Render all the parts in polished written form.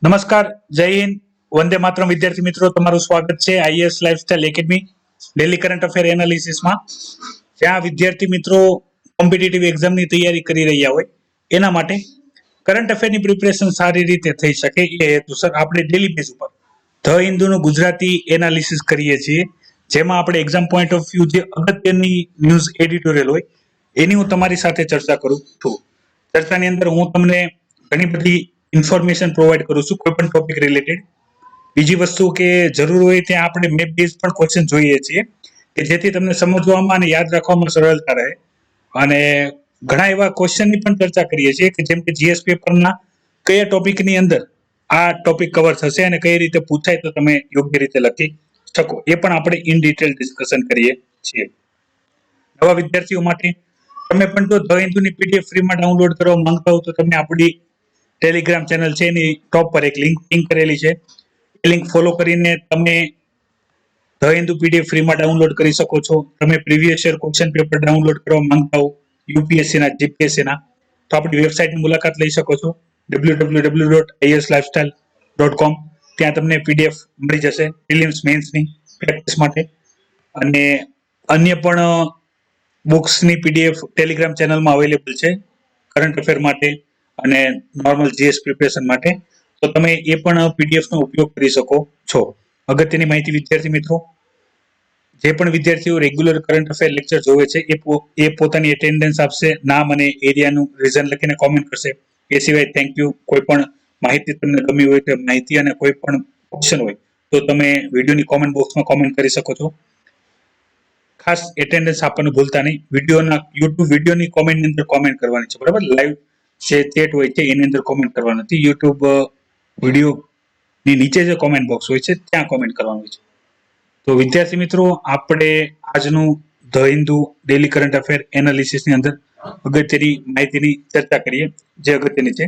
નમસ્કાર, જય હિન્દ, વંદે માતરમ વિદ્યાર્થી મિત્રો, તમારું સ્વાગત છે IS lifestyle academy daily current affair એનાલિસિસમાં. જ્યાં વિદ્યાર્થી મિત્રો કોમ્પિટિટિવ એક્ઝામની તૈયારી કરી રહ્યા હોય એના માટે કરંટ અફેરની પ્રિપરેશન સારી રીતે થઈ શકે એ હેતુસર આપણે ડેલી બેઝ ઉપર ધ હિન્દુનું ગુજરાતી એનાલિસિસ કરીએ છીએ, જેમાં આપણે એક્ઝામ પોઈન્ટ ઓફ વ્યૂ જે અગત્યની ન્યૂઝ એડિટોરિયલ હોય એની હું તમારી સાથે ચર્ચા કરું છું. ચર્ચાની અંદર હું તમને ઘણી બધી ઇન્ફોર્મેશન પ્રોવાઈડ કરું છું કોઈ પણ ટોપિક રિલેટેડ. બીજી વસ્તુ કે જરૂર હોય ત્યાં આપણે મેપ બેઝ પણ ક્વેશ્ચન જોઈએ છીએ કે જેથી તમને સમજવામાં અને યાદ રાખવામાં સરળતા રહે. અને ઘણા એવા ક્વેશ્ચનની પણ ચર્ચા કરીએ છીએ કે જેમ કે જીએસ પેપરના કયા ટોપિકની અંદર આ ટોપિક કવર થશે અને કઈ રીતે પૂછાય તો તમે યોગ્ય રીતે લખી શકો, એ પણ આપણે ઇન ડિટેલ ડિસ્કશન કરીએ છીએ. નવા વિદ્યાર્થીઓ માટે તમે પણ જો ધ હિન્દુની પીડીએફ ફ્રીમાં ડાઉનલોડ કરવા માંગતા હો તો તમે આપણી ટેલિગ્રામ ચેનલ છે એની ટોપ પર એક લિંક કરેલી છે. એ લિંક ફોલો કરીને તમે ધ હિન્દુ પીડીએફ ફ્રીમાં ડાઉનલોડ કરી શકો છો. તમે previous year question paper download કરવા માંગતા હો યુપીએસસીના, જીપીએસસીના, તો આપણી વેબસાઇટની મુલાકાત લઈ શકો છો www.islifestyle.com. ત્યાં તમને પીડીએફ મળી જશે પ્રિલિમ્સ મેન્સની પ્રેક્ટિસ માટે. અને અન્ય પણ બુક્સની પીડીએફ ટેલિગ્રામ ચેનલમાં અવેલેબલ છે કરંટ અફેર માટે અને નોર્મલ જીએસ પ્રિપરેશન માટે, તો તમે એ પણ પીડીએફ નો ઉપયોગ કરી શકો છો. અગત્યની માહિતી વિદ્યાર્થી મિત્રો, જે પણ વિદ્યાર્થીઓ રેગ્યુલર કરંટ અફેર લેક્ચર જોવે છે એ પોતાની એટેન્ડન્સ આપશે, નામ અને એરિયાનું રીઝન લખીને કોમેન્ટ કરશે. એ સિવાય થેન્ક યુ. કોઈ પણ માહિતી તમને ગમી હોય તો માહિતી અને કોઈ પણ ઓપ્શન હોય તો તમે વિડીયોની કોમેન્ટ બોક્સમાં કોમેન્ટ કરી શકો છો. ખાસ એટેન્ડન્સ આપવાનું ભૂલતા નહીં. યુટ્યુબ વિડીયોની કોમેન્ટની અંદર કોમેન્ટ કરવાની છે, બરાબર? લાઈવ જે ચેટ હોય છે એની અંદર કોમેન્ટ કરવાનું નથી. યુટ્યુબ વિડીયોની નીચે જે કોમેન્ટ બોક્સ હોય છે ત્યાં કોમેન્ટ કરવાનું હોય છે. તો વિદ્યાર્થી મિત્રો, આપણે આજનું the Hindu daily current affair એનાલિસિસની અંદર અગત્યની માહિતીની ચર્ચા કરીએ જે અગત્યની છે.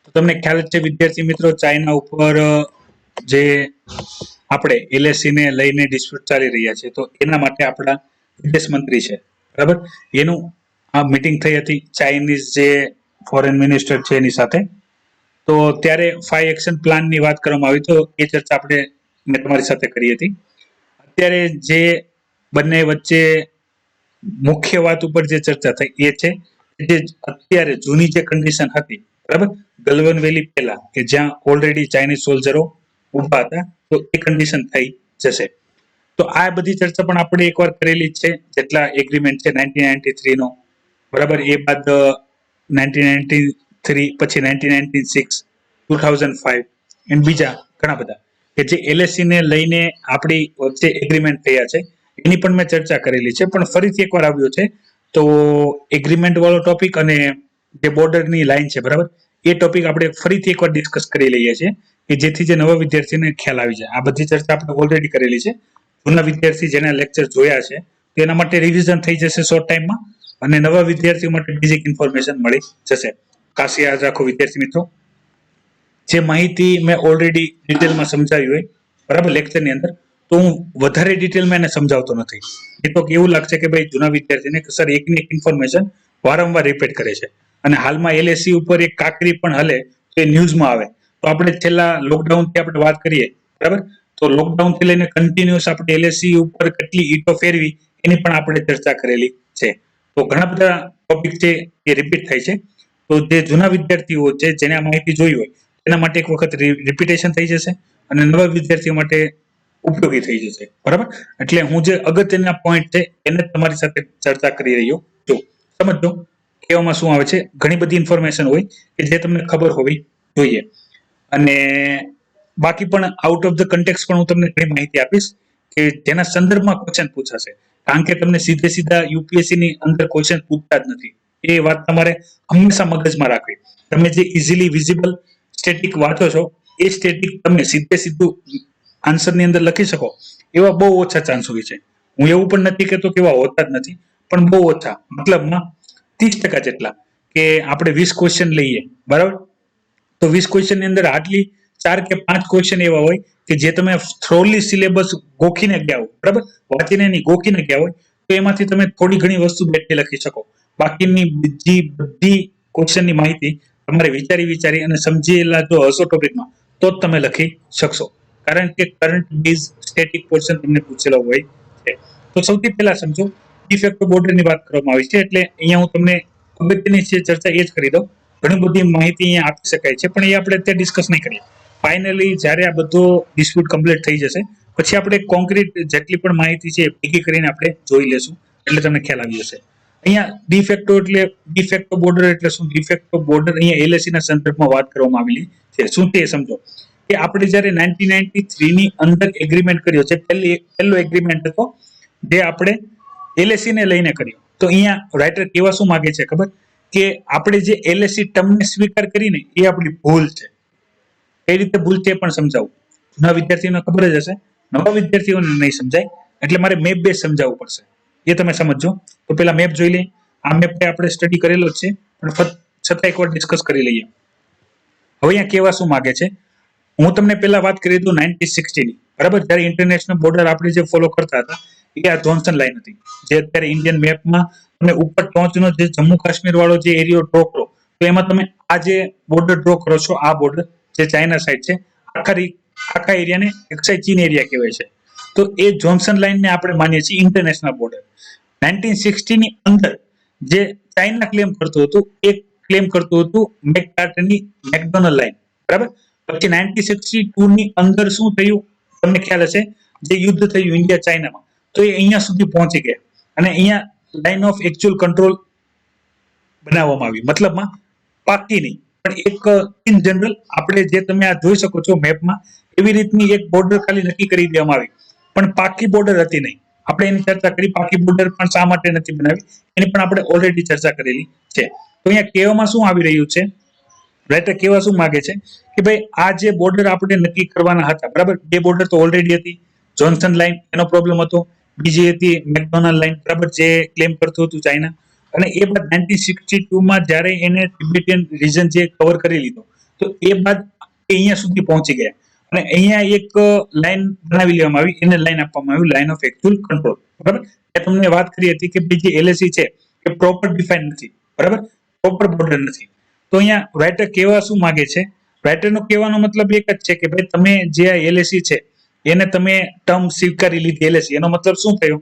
તો તમને ખ્યાલ જ છે વિદ્યાર્થી મિત્રો, ચાઇના ઉપર જે આપણે એલએસસી ને લઈને ડિસ્પ્યુટ ચાલી રહ્યા છે, તો એના માટે આપણા વિદેશ મંત્રી છે, બરાબર, એનું આ મીટિંગ થઈ હતી ચાઇનીઝ જે ફોરેન મિનિસ્ટર છે એની સાથે. તો ત્યારે 5 એક્શન પ્લાનની વાત કરવામાં આવી, તો એ ચર્ચા મેં તમારી સાથે કરી હતી. અત્યારે જે બંને વચ્ચે મુખ્ય વાત ઉપર જે ચર્ચા થઈ એ છે જે અત્યારે જૂની જે કન્ડિશન હતી, બરાબર, ગલવાન વેલી પહેલા કે જ્યાં ઓલરેડી ચાઇનીઝ સોલ્જરો ઉભા હતા, તો એ કન્ડિશન થઈ જશે. તો આ બધી ચર્ચા પણ આપણે એકવાર કરેલી છે, જેટલા એગ્રીમેન્ટ છે 1993 નો, બરાબર, એ બાદ 1993 પછી 1996, 2005 એન્ડ બીજા ઘણા બધા કે જે એલએસસી ને લઈને આપણી વચ્ચે એગ્રીમેન્ટ થયા છે એની પણ મેં ચર્ચા કરેલી છે. પણ ફરીથી એકવાર આવ્યો છે તો એગ્રીમેન્ટ વાળો ટોપિક અને જે બોર્ડરની લાઈન છે, બરાબર, એ ટોપિક આપણે ફરીથી એકવાર ડિસ્કસ કરી લઈએ છીએ કે જેથી જે નવા વિદ્યાર્થીને ખ્યાલ આવી જાય. આ બધી ચર્ચા આપણે ઓલરેડી કરેલી છે. જૂના વિદ્યાર્થી જેના લેક્ચર જોયા છે તેના માટે રિવિઝન થઈ જશે શોર્ટ ટાઈમમાં, અને નવા વિદ્યાર્થીઓ માટે બેઝિક ઇન્ફોર્મેશન મળી જશે. ખાસ યાદ રાખો વિદ્યાર્થી મિત્રો, જે માહિતી મેં ઓલરેડી ડિટેલમાં સમજાવી હોય, બરાબર, લેક્ચરની અંદર, તો હું વધારે ડિટેલમાં એને સમજાવતો નથી. એ તો એવું લાગશે કે ભાઈ જૂના વિદ્યાર્થીને સર એકની એક ઇન્ફોર્મેશન વારંવાર રિપીટ કરે છે. અને હાલમાં એલએસસી ઉપર એક કાકરી પણ હલે તો એ ન્યૂઝમાં આવે. તો આપણે છેલ્લા લોકડાઉનથી આપણે વાત કરીએ, બરાબર, તો લોકડાઉન થી લઈને કન્ટિન્યુઅસ આપણે એલએસસી ઉપર કેટલી ઈટો ફેરવી એની પણ આપણે ચર્ચા કરેલી છે. તો ઘણા બધા ટોપિક છે એ રિપીટ થાય છે. તો જે જૂના વિદ્યાર્થીઓ છે જેને આ માહિતી જોઈ હોય એના માટે એક વખત રિપીટેશન થઈ જશે અને નવા વિદ્યાર્થીઓ માટે ઉપયોગી થઈ જશે, બરાબર. એટલે હું જે અગત્યના પોઈન્ટ છે એને તમારી સાથે ચર્ચા કરી રહ્યો છું. સમજો કહેવામાં શું આવે છે, ઘણી બધી ઇન્ફોર્મેશન હોય કે જે તમને ખબર હોવી જોઈએ. અને બાકી પણ આઉટ ઓફ ધ કન્ટેક્સ પણ હું તમને ઘણી માહિતી આપીશ કે જેના સંદર્ભમાં ક્વેશ્ચન પૂછાશે. કારણ કે તમને સીધા યુપીએસસી ની અંદર ક્વેશ્ચન પૂછતા જ નથી. એ વાત તમારે હંમેશા મગજમાં રાખવી. તમે જે ઇઝીલી વિઝિબલ સ્ટેટિક વાંચો છો એ સ્ટેટિક તમને સીધું આન્સરની અંદર લખી શકો એવા બહુ ઓછા ચાન્સ હોય છે. હું એવું પણ નથી કહેતો કે એવા હોતા જ નથી, પણ બહુ ઓછા, મતલબમાં 30% જેટલા. કે આપણે 20 ક્વેશ્ચન લઈએ, બરાબર, તો 20 ક્વેશ્ચનની અંદર હાર્ડલી 4 કે 5 ક્વેશ્ચન એવા હોય કે જે તમે થોરલી સિલેબસ ગોખીને ગયા હોય, બરાબર, વાંચીને નહીં ગોખીને ગયા હોય, તો એમાંથી તમે થોડી ઘણી વસ્તુ બેઠી લખી શકો. બાકીની બીજી બધી ક્વેશ્ચનની માહિતી તમારે વિચારી અને સમજેલા જો હશો ટોપિકમાં તો જ તમે લખી શકશો, કારણ કે કરંટ બેઝ સ્ટેટિક પોર્શન તમને પૂછેલો હોય છે. તો સૌથી પહેલા સમજો ડિફેક્ટો બોર્ડરની વાત કરવામાં આવી છે, એટલે અહીંયા હું તમને અગત્યની જે ચર્ચા એ જ કરી દઉં. ઘણી બધી માહિતી અહીંયા આપી શકાય છે, પણ એ આપણે અત્યારે ડિસ્કસ નહીં કરીએ. ફાઇનલી જ્યારે આ બધો ડિસ્પ્યુટ કમ્પ્લીટ થઈ જશે પછી આપણે કોન્ક્રીટ જેટલી પણ માહિતી છે ભેગી કરીને આપણે જોઈ લેશું, એટલે તમને ખ્યાલ આવી જશે. અહીંયા ડિફેક્ટો બોર્ડર એટલે શું? ડિફેક્ટો બોર્ડર અહીંયા એલએસી ના સંદર્ભમાં વાત કરવામાં આવેલી છે. શું તે સમજો કે આપણે જ્યારે 1993 ની અંદર એગ્રીમેન્ટ કર્યો છે, પહેલો એગ્રીમેન્ટ હતો જે આપણે એલએસી ને લઈને કર્યો. તો અહીંયા રાઇટર કેવા શું માંગે છે ખબર? કે આપણે જે એલએસી ટર્મને સ્વીકાર કરીને એ આપણી ભૂલ છે. કઈ રીતે ભૂલ છે પણ સમજાવું. જૂના વિદ્યાર્થીઓને ખબર જ હશે, નવા વિદ્યાર્થીઓને નહીં સમજાય, એટલે મારે મેપ બેઝ સમજાવવું પડશે. એ તમે સમજો. તો પેલા મેપ જોઈ લઈએ. આ મેપ આપણે સ્ટડી કરેલો જ છે, પણ છતાં એકવાર ડિસ્કસ કરી લઈએ. હવે અહીંયા કેવા શું માંગે છે? હું તમને પહેલા વાત કરી દઉં 1960 ની, બરાબર? જ્યારે ઇન્ટરનેશનલ બોર્ડર આપણે જે ફોલો કરતા હતા એ આ જોન્સન લાઈન હતી, જે અત્યારે ઇન્ડિયન મેપમાં તમે ઉપર ટોચનો જે જમ્મુ કાશ્મીર વાળો જે એરિયો ડ્રો કરો, તો એમાં તમે આ જે બોર્ડર ડ્રો કરો છો, આ બોર્ડર જે ચાઇના સાઈડ છે, આખા એરિયાને એક્સાઈ ચીન એરિયા કહેવાય છે. તો એ જોન્સન લાઈનને આપણે માનીએ છીએ ઇન્ટરનેશનલ બોર્ડર. 1960 ની અંદર જે ચાઇના ક્લેમ કરતું હતું એ ક્લેમ કરતું હતું મેકકાર્ટની મેકડોનલ્ડ લાઈન, બરાબર? પછી 1962 ની અંદર શું થયું તમને ખ્યાલ હશે, જે યુદ્ધ થયું ઇન્ડિયા ચાઇનામાં, તો એ અહીંયા સુધી પહોંચી ગયા અને અહીંયા લાઈન ઓફ એકચ્યુઅલ કંટ્રોલ બનાવવામાં આવી. મતલબમાં પાકી નહીં, પણ એક ઇન જનરલ આપણે જે તમે આ જોઈ શકો છો મેપમાં, એવી રીતની એક બોર્ડર ખાલી નક્કી કરી દેવામાં આવી, પણ પાકી બોર્ડર હતી નહીં. આપણે એની ચર્ચા કરી, પાકી બોર્ડર પણ શા માટે નથી બનાવી એની પણ આપણે ઓલરેડી ચર્ચા કરેલી છે. તો અહીંયા કહેવામાં શું આવી રહ્યું છે, રાઇટર કહેવા શું માંગે છે કે ભાઈ આ જે બોર્ડર આપણે નક્કી કરવાના હતા, બરાબર? બે બોર્ડર તો ઓલરેડી હતી. જોન્સન લાઈન એનો પ્રોબ્લેમ હતો, બીજી હતી મેકડોનલ્ડ લાઈન, બરાબર, જે ક્લેમ કરતું હતું ચાઇના. અને એ બાદ 1962 માં જ્યારે એને તિબેટિયન રીજન જે કવર કરી લીધો, તો એ બાદ અહીંયા સુધી પહોંચી ગયા અને અહીંયા એક લાઈન બનાવી લેવામાં આવી, એને લાઈન આપવામાં આવી લાઈન ઓફ એકચ્યુઅલ કંટ્રોલ, બરાબર? એ તમને વાત કરી હતી કે બીજી એલએસી છે એ પ્રોપર ડિફાઇન નથી, બરાબર? પ્રોપર બોર્ડર નથી. તો અહીંયા રાઇટર કહેવા શું માંગે છે? રાઇટરનો કહેવાનો મતલબ એક જ છે કે ભાઈ તમે જે આ એલએસી છે એને તમે ટર્મ સ્વીકારી લીધી એલએસી, એનો મતલબ શું થયો?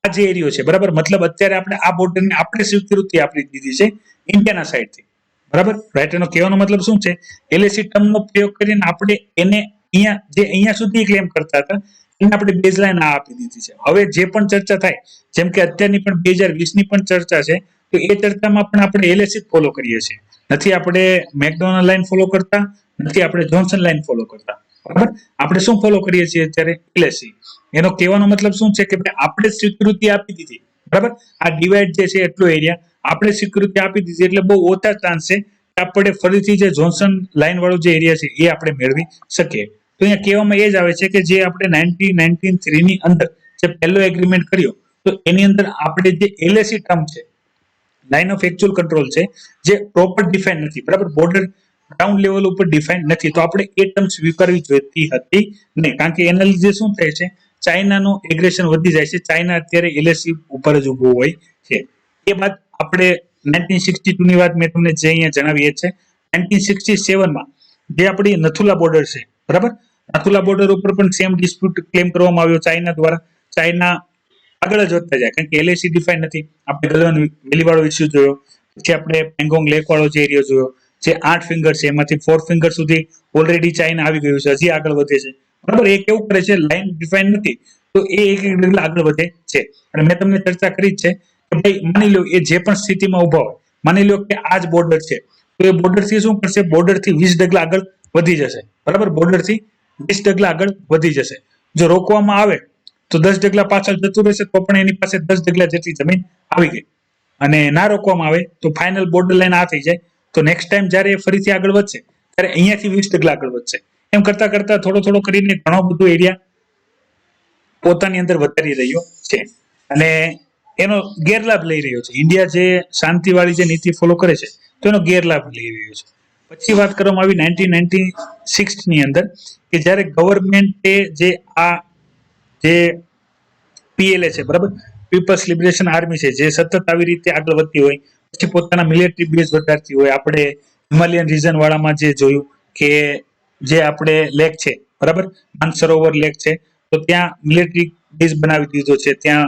આ જે એરિયો છે, બરાબર, મતલબ અત્યારે આપણે આ બોર્ડરને આપણે સ્વીકૃતિ આપી દીધી છે ઇન્ડિયાના સાઈડથી, બરાબર? રાઇટરનો કહેવાનો મતલબ શું છે? એલએસી ટર્મનો પ્રયોગ કરીને આપણે એને અહીંયા સુધી ક્લેમ કરતા હતા એને આપણે બેઝલાઈન આપી દીધી છે. હવે જે પણ ચર્ચા થાય, જેમ કે અત્યારની પણ 2020 ની પણ ચર્ચા છે, તો એ ચર્ચામાં પણ આપણે એલએસી ફોલો કરીએ છીએ. નથી આપણે મેકડોનલ્ડ લાઈન ફોલો કરતા, નથી આપણે જોન્સન લાઈન ફોલો કરતા, બરાબર? આપણે શું ફોલો કરીએ છીએ અત્યારે? એલએસી. એનો કહેવાનો મતલબ શું છે કે ભાઈ આપણે સ્વીકૃતિ આપી દીધી, બરાબર? આ ડિવાઈડ જે છે એટલો એરિયા આપણે સ્વીકૃતિ આપી દીધી, એટલે બહુ ઓછા ચાન્સ છે કે આપણે ફરીથી જે જોન્સન લાઈન વાળો જે એરિયા છે એ આપણે મેળવી શકીએ. તો અહીંયા કહેવામાં એ જ આવે છે કે જે આપણે 1993 ની અંદર જે પહેલો એગ્રીમેન્ટ કર્યો, તો એની અંદર આપણે જે એલએસી ટર્મ છે, લાઈન ઓફ એકચ્યુઅલ કંટ્રોલ છે, જે પ્રોપર ડિફાઇન નથી, બરાબર? બોર્ડર ગ્રાઉન્ડ લેવલ ઉપર ડિફાઇન નથી, તો આપણે એ ટર્મ સ્વીકારવી જોઈતી હતી નહીં, કારણ કે એના લીધે શું થાય છે? ચાઇનાનું એગ્રેશન વધી જાય છે. ચાઇના અત્યારે એલએસી ઉપર જ ઉભો હોય છે. એ બાદ આપણે 1962 ની વાત મેં તમને જે અહીંયા જણાવી એ છે. 1967 માં જે આપણી નથુલા બોર્ડર છે, બરાબર? નથુલા બોર્ડર ઉપર પણ સેમ ડિસ્પ્યુટ ક્લેમ કરવામાં આવ્યો ચાઇના દ્વારા. ચાઇના આગળ જ વધતા જાય, કારણ કે એલએસી ડિફાઇન નથી. આપણે ગલવાન વેલી વાળો ઇસ્યુ જોયો, પછી આપણે પેંગોંગ લેક વાળો જે એરિયો જોયો, જે 8 ફિંગર છે એમાંથી 4 ફિંગર સુધી ઓલરેડી ચાઇના આવી ગયું છે, હજી આગળ વધે છે, બરાબર? એ કેવું કરે છે? લાઈન ડિફાઇન નથી તો એ એક ડગલા આગળ વધે છે. અને મેં તમને ચર્ચા કરી છે કે ભાઈ માની લો એ જે પણ સ્થિતિમાં ઉભા હોય, માની લો કે આ જ બોર્ડર છે, તો એ બોર્ડર થી શું કરશે? બોર્ડર થી 20 ડગલા આગળ વધી જશે, બરાબર? બોર્ડર થી 20 ડગલા આગળ વધી જશે. જો રોકવામાં આવે તો 10 ડગલા પાછળ જતું રહેશે, તો પણ એની પાસે 10 ડગલા જેટલી જમીન આવી ગઈ. અને ના રોકવામાં આવે તો ફાઇનલ બોર્ડર લાઈન આ થઈ જાય. તો નેક્સ્ટ ટાઈમ જ્યારે એ ફરીથી આગળ વધશે ત્યારે અહીંયાથી 20 ડગલા આગળ વધશે. એમ કરતા કરતા થોડો કરીને ઘણો બધો એરિયા પોતાની અંદર વધારી રહ્યો છે અને એનો ગેરલાભ લઈ રહ્યો છે. ઇન્ડિયા જે શાંતિવાળી જે નીતિ ફોલો કરે છે તો એનો ગેરલાભ લઈ રહ્યો છે. પછી વાત કરવામાં આવી 1996 ની અંદર કે જ્યારે ગવર્મેન્ટે જે પીએલએ છે, બરાબર, પીપલ્સ લિબરેશન આર્મી છે, જે સતત આવી રીતે આગળ વધતી હોય, પછી પોતાના મિલિટરી બેઝ વધારતી હોય, આપણે હિમાલયન રીજન વાળામાં જે જોયું કે જે આપણે લેક છે, બરાબર, માનસરોવર લેક છે, તો ત્યાં મિલિટરી બેઝ બનાવી દીધો છે, ત્યાં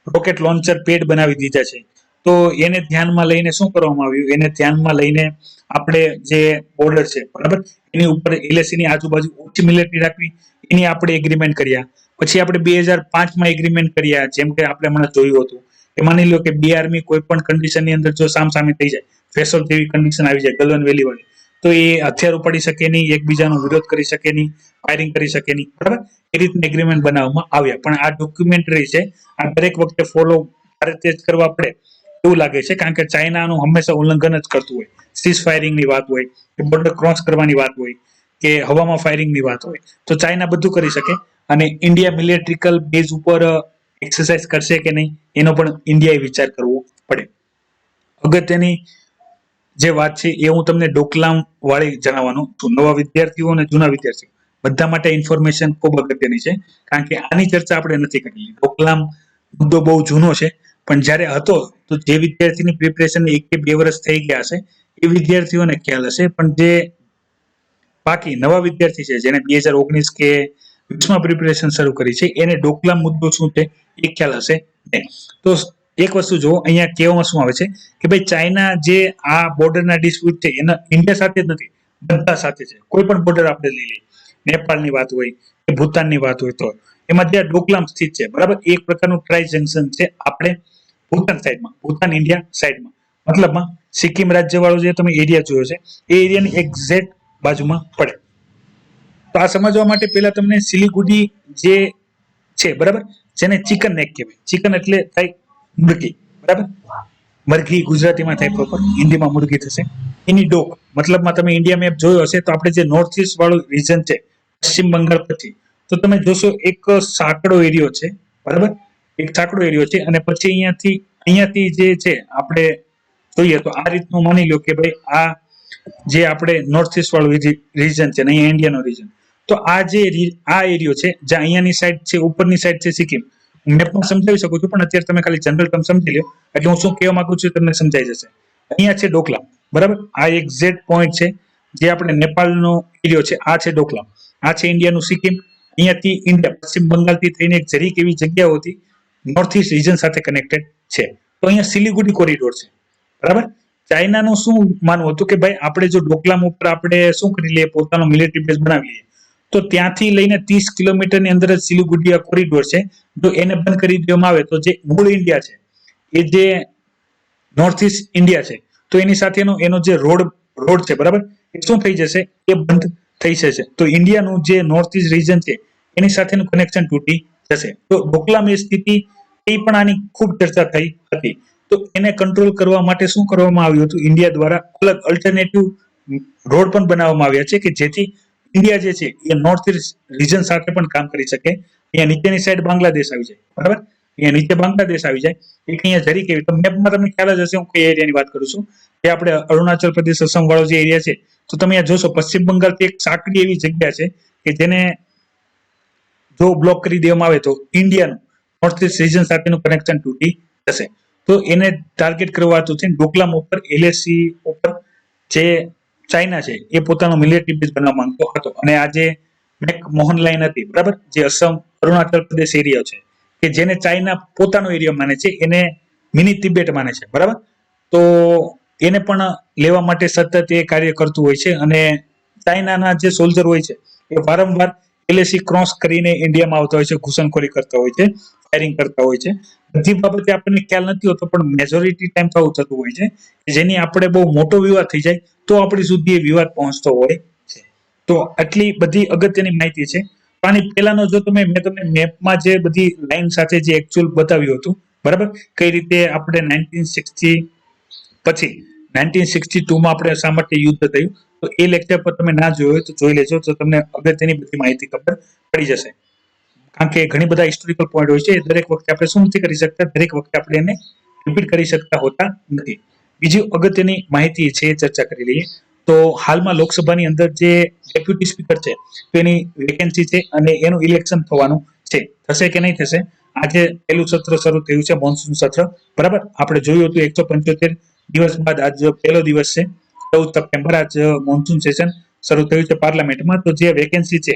રોકેટ લોન્ચર પેડ બનાવી દીધા છે. તો એને ધ્યાનમાં લઈને શું કરવામાં આવ્યું? એને ધ્યાનમાં લઈને આપણે જે બોર્ડર છે, બરાબર, એની ઉપર LAC ની આજુબાજુ ઓછી મિલિટરી રાખવી, એની આપણે એગ્રીમેન્ટ કર્યા. પછી આપણે 2005માં એગ્રીમેન્ટ કર્યા, જેમ કે આપણે હમણાં જોયું હતું કે માની લો કે બે આર્મી કોઈ પણ કન્ડિશનની અંદર જો સામસામે થઈ જાય, ફેસોલ જેવી કન્ડિશન આવી જાય ગલવાન વેલી વાળી, તો એ હથિયાર ઉપાડી શકે નહીં, એકબીજાનો વિરોધ કરી શકે નહીં, ફાયરિંગ કરી શકે નહીં, બરાબર, એ રીતના એગ્રીમેન્ટ બનાવવામાં આવ્યા. પણ આ ડોક્યુમેન્ટરી છે, આ દરેક વખતે ફોલો ભારતે જ કરવા પડે એવું લાગે છે, કારણ કે ચાઇનાનું હંમેશા ઉલ્લંઘન જ કરતું હોય. સીઝ ફાયરિંગની વાત હોય કે બોર્ડર ક્રોસ કરવાની વાત હોય કે હવામાં ફાયરિંગની વાત હોય, તો ચાઇના બધું કરી શકે. અને ઇન્ડિયા મિલિટ્રિકલ બેઝ ઉપર એક્સરસાઇઝ કરશે કે નહીં, એનો પણ ઇન્ડિયાએ વિચાર કરવો પડે. અગત્યની જે વાત છે એ હું તમને ડોકલામ વાળી જણાવવાનું છું. નવા વિદ્યાર્થીઓ અને જૂના વિદ્યાર્થીઓ બધા માટે ઇન્ફોર્મેશન ખૂબ અગત્યની છે, કારણ કે આની ચર્ચા આપણે નથી કરી. ડોકલામ મુદ્દો બહુ જૂનો છે, પણ જ્યારે હતો તો જે વિદ્યાર્થીની પ્રિપરેશન 1 કે 2 વર્ષ થઈ ગયા હશે એ વિદ્યાર્થીઓને ખ્યાલ હશે, પણ જે બાકી નવા વિદ્યાર્થી છે જેને 2019 કે 20માં પ્રિપરેશન શરૂ કરી છે, એને ડોકલામ મુદ્દો શું છે એ ખ્યાલ હશે નહીં. તો એક વસ્તુ જો અહીંયા કહેવામાં શું આવે છે કે ભાઈ ચાઇના જે આ બોર્ડરના ડિસ્પ્યુટ છે એના ઇન્ડિયા સાથે જ નથી, બધા સાથે છે. કોઈ પણ બોર્ડર આપણે લઈ લઈએ, નેપાળની વાત હોય કે ભૂતાનની વાત હોય, તો એમાં જે ડોકલામ સ્થિત છે, બરાબર, એક પ્રકારનું ટ્રાઈ જંકશન છે આપણે ભૂતાન સાઈડમાં, ભૂતાન ઇન્ડિયા સાઈડમાં, મતલબમાં સિક્કિમ રાજ્ય વાળો જે તમે એરિયા જોયો છે એ એરિયાની એક્ઝેક્ટ બાજુમાં પડે. તો આ સમજવા માટે પહેલા તમને સિલિગુડી જે છે, બરાબર, જેને ચિકન નેક કહેવાય, ચિકન એટલે થાય મુરગી, બરાબર, મરઘી ગુજરાતીમાં થાય પ્રોપર, હિન્દીમાં મુરગી થશે. એની ડોક, મતલબમાં તમે ઇન્ડિયા મેપ જોયો હશે તો આપણે જે નોર્થ ઇસ્ટ વાળું રીજન છે પશ્ચિમ બંગાળ પછી, તો તમે જોશો એક સાંકડો એરિયો છે, બરાબર, એક સાંકડો એરિયો છે, અને પછી અહીંયાથી જે છે આપણે જોઈએ તો આ રીતનું માની લો કે ભાઈ આ જે આપણે નોર્થ ઇસ્ટ વાળું રીજન છે ને અહીંયા ઇન્ડિયાનો રીજન, તો આ જે આ એરિયો છે જ્યાં અહીંયાની સાઈડ છે, ઉપરની સાઈડ છે સિક્કિમ, મેપમાં સમજાવી શકું છું, પણ અત્યારે તમે ખાલી જનરલ ટર્મ સમજી લો એટલે હું શું કહેવા માંગુ છું તમને સમજાઈ જશે. અહીંયા છે ડોકલામ, બરાબર, આ એક્ઝેક્ટ પોઈન્ટ છે જે આપણે નેપાળનો એરિયો છે, આ છે ડોકલામ, આ છે ઇન્ડિયાનું સિક્કિમ. અહીંયાથી ઇન્ડિયા પશ્ચિમ બંગાળથી થઈને એક જરીક એવી જગ્યાઓથી નોર્થ ઇસ્ટ રીજન સાથે કનેક્ટેડ છે. તો અહીંયા સિલિગુડી કોરિડોર છે, બરાબર. ચાઇનાનું શું માનવું હતું કે ભાઈ આપણે જો ડોકલામ ઉપર આપણે શું કરી લઈએ, પોતાનો મિલિટરી બેઝ બનાવી લઈએ, તો ત્યાંથી લઈને 30 કિલોમીટરની અંદર જ સિલિગુડી કોરિડોર છે. જો એને બંધ કરી દેવામાં આવે તો જે મૂળ ઇન્ડિયા છે, એ જે નોર્થ ઇસ્ટ ઇન્ડિયા છે, તો એની સાથેનો એનો જે રોડ છે, બરાબર, એ શું થઈ જશે, એ બંધ થઈ જશે. તો ઇન્ડિયાનું જે નોર્થ ઇસ્ટ રીજન છે એની સાથેનું કનેક્શન તૂટી જશે. તો ડોકલામ એ સ્થિતિ એ પણ આની ખૂબ ચર્ચા થઈ હતી. તો એને કંટ્રોલ કરવા માટે શું કરવામાં આવ્યું હતું, ઇન્ડિયા દ્વારા અલગ અલ્ટરનેટિવ રોડ પણ બનાવવામાં આવ્યા છે કે જેથી ઇન્ડિયા જે છે એ નોર્થ ઇસ્ટ રીજન સાથે પણ કામ કરી શકે. અહીંયા નીચેની સાઈડ બાંગ્લાદેશ આવી જાય, બરાબર, અહીંયા નીચે બાંગ્લાદેશ આવી જાય, એક અહીંયા જરીક એવી, તો મેપમાં તમને ખ્યાલ જ હશે હું કઈ એરિયાની વાત કરું છું, જે આપણે અરુણાચલ પ્રદેશ અસમ વાળો જે એરિયા છે, તો તમે અહીંયા જોશો પશ્ચિમ બંગાળથી એક સાંકડી એવી જગ્યા છે કે જેને જો બ્લોક કરી દેવામાં આવે તો ઇન્ડિયાનું નોર્થ ઇસ્ટ રીજન સાથેનું કનેક્શન તૂટી જશે. તો એને ટાર્ગેટ કરવાતું છે ડોકલામ ઉપર, LAC ઉપર જે ચાઇના છે એ પોતાનો મિલિટરી બેઝ બનાવવા માંગતો હતો. અને આ જે મેકમોહન લાઈન હતી, બરાબર, જે અસમ અરુણાચલ પ્રદેશ એરિયા છે કે જેને ચાઇના પોતાનો એરિયા માને છે, એને મિની તિબેટ માને છે, બરાબર, તો એને પણ લેવા માટે સતત એ કાર્ય કરતું હોય છે. અને ચાઇનાના જે સોલ્જર હોય છે એ વારંવાર LAC ક્રોસ કરીને ઇન્ડિયામાં આવતા હોય છે, ઘૂસણખોરી કરતા હોય છે, ફાયરિંગ કરતા હોય છે. બધી બાબતે આપણને ખ્યાલ નથી હોતો, પણ મેજોરિટી ટાઈમ તો આવું થતું હોય છે, જેની આપણે બહુ મોટો વિવાદ થઈ જાય તો આપણી સુધી એ વિવાદ પહોંચતો હોય છે. તો આટલી બધી અગત્યની માહિતી છે. આની પહેલાનો જો મેં તમને મેપમાં જે બધી લાઈન સાથે જે એકચ્યુઅલ બતાવ્યું હતું, બરાબર, કઈ રીતે આપણે 1960 પછી 1962માં આપણે શા માટે યુદ્ધ થયું, તો એ લેક્ચર પર તમે ના જોયો હોય તો જોઈ લેજો, તો તમને અગત્યની બધી માહિતી ખબર પડી જશે. કારણ કે ઘણી બધા હિસ્ટોરિકલ પોઈન્ટ હોય છે, દરેક વખતે આપણે શું નથી કરી શકતા, દરેક વખતે આપણે એને રિપીટ કરી શકતા હોતા નથી. બીજી અગત્યની માહિતી છે એ ચર્ચા કરી લઈએ. તો હાલમાં લોકસભાની અંદર જે ડેપ્યુટી સ્પીકર છે તો એની વેકેન્સી છે અને એનું ઇલેક્શન થવાનું છે. થશે કે નહીં થશે, આજે પહેલું સત્ર શરૂ થયું છે, મોન્સૂન સત્ર, બરાબર. આપણે જોયું હતું 175 દિવસ બાદ આજ પહેલો દિવસ છે. 14 સપ્ટેમ્બર આજ મોન્સૂન સેશન શરૂ થયું છે પાર્લામેન્ટમાં. તો જે વેકેન્સી છે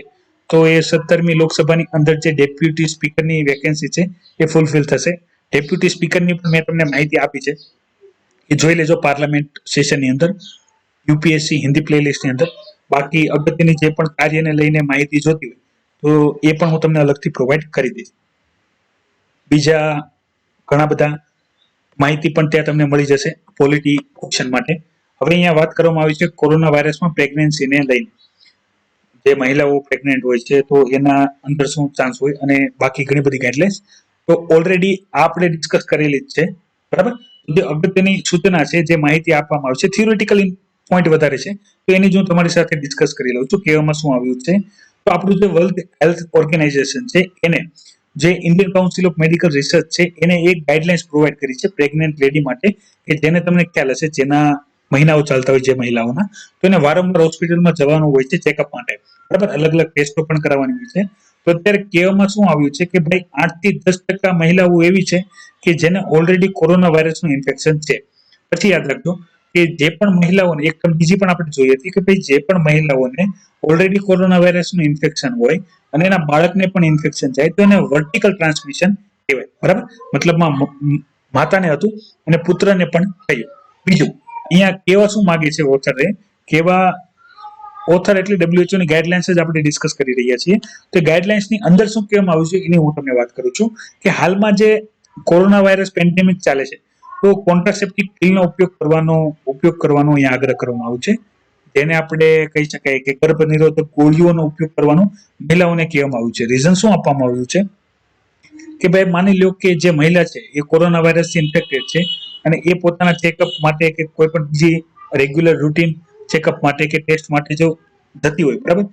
તો એ 17મી લોકસભાની અંદર જે ડેપ્યુટી સ્પીકરની વેકેન્સી છે એ ફૂલફિલ થશે. ડેપ્યુટી સ્પીકરની પણ મેં તમને માહિતી આપી છે, એ જોઈ લેજો પાર્લામેન્ટ સેશનની અંદર, યુપીએસસી હિન્દી પ્લેલિસ્ટની અંદર. બાકી અગત્યની જે પણ કાર્યને લઈને માહિતી જોતી હોય તો એ પણ હું તમને અલગથી પ્રોવાઈડ કરી દઈશ. બીજા ઘણા બધા માહિતી પણ ત્યાં તમને મળી જશે પોલિટી ઓપ્શન માટે. હવે અહીંયા વાત કરવામાં આવી છે કોરોના વાયરસમાં પ્રેગ્નન્સીને લઈને. જે મહિલાઓ પ્રેગ્નેન્ટ હોય છે તો એના અંદર શું ચાન્સ હોય અને બાકી ઘણી બધી ગાઈડલાઇન્સ તો ઓલરેડી આપણે ડિસ્કસ કરેલી જ છે, બરાબર. જે અગત્યની સૂચના છે, જે માહિતી આપવામાં આવે છે, થિયોરિટિકલ પોઈન્ટ વધારે છે, તો એની જ હું તમારી સાથે ડિસ્કસ કરી લઉં છું. કહેવામાં શું આવ્યું છે, તો આપણું જે વર્લ્ડ હેલ્થ ઓર્ગેનાઇઝેશન છે એને, જે Indian Council of Medical research છે, એને એક ગાઈડલાઇન્સ પ્રોવાઈડ કરી છે પ્રેગ્નેન્ટ લેડી માટે, કે જેને તમને ખ્યાલ હશે, જેના મહિનાઓ ચાલતા હોય જે મહિલાઓના, તો એને વારંવાર હોસ્પિટલમાં જવાનું હોય છે ચેકઅપ માટે, બરાબર. અલગ અલગ ટેસ્ટો પણ કરાવવાની હોય છે. તો અત્યારે કહેવામાં શું આવ્યું છે કે ભાઈ 8 થી 10% મહિલાઓ એવી છે કે જેને ઓલરેડી કોરોના વાયરસનું ઇન્ફેક્શન છે. પછી યાદ રાખજો કે જે પણ મહિલાઓને, એક બીજી પણ આપણે જોઈએ હતી કે ભાઈ જે પણ મહિલાઓને ઓલરેડી કોરોના વાયરસનું ઇન્ફેક્શન હોય અને એના બાળકને પણ ઇન્ફેક્શન જાય તો એને વર્ટિકલ ટ્રાન્સમિશન કહેવાય, બરાબર. મતલબમાં માતાને હતું અને પુત્રને પણ થયું. બીજું અહીંયા કેવા શું માંગે છે ઓથરે, કેવા ઓથર એટલે WHO ની ગાઈડલાઇન્સ જ આપણે ડિસ્કસ કરી રહ્યા છીએ. તો ગાઈડલાઇન્સની અંદર શું કહેવામાં આવ્યું છે એની હું તમને વાત કરું છું કે હાલમાં જે કોરોના વાયરસ પેન્ડેમિક ચાલે છે તો કોન્ટ્રાસેપ્ટિવ પિલનો ઉપયોગ કરવાનો અહીંયા આગ્રહ કરવામાં આવ્યો છે. જેને આપણે કહી શકાય કે ગર્ભ નિરોધક ગોળીઓનો ઉપયોગ કરવાનો મહિલાઓને કહેવામાં આવ્યું છે. રીઝન શું આપવામાં આવ્યું છે કે ભાઈ માની લો કે જે મહિલા છે એ કોરોના વાયરસથી ઇન્ફેક્ટેડ છે અને એ પોતાના ચેકઅપ માટે કે કોઈ પણ બીજી રેગ્યુલર રૂટીન ચેકઅપ માટે કે ટેસ્ટ માટે જો જતી હોય, બરાબર,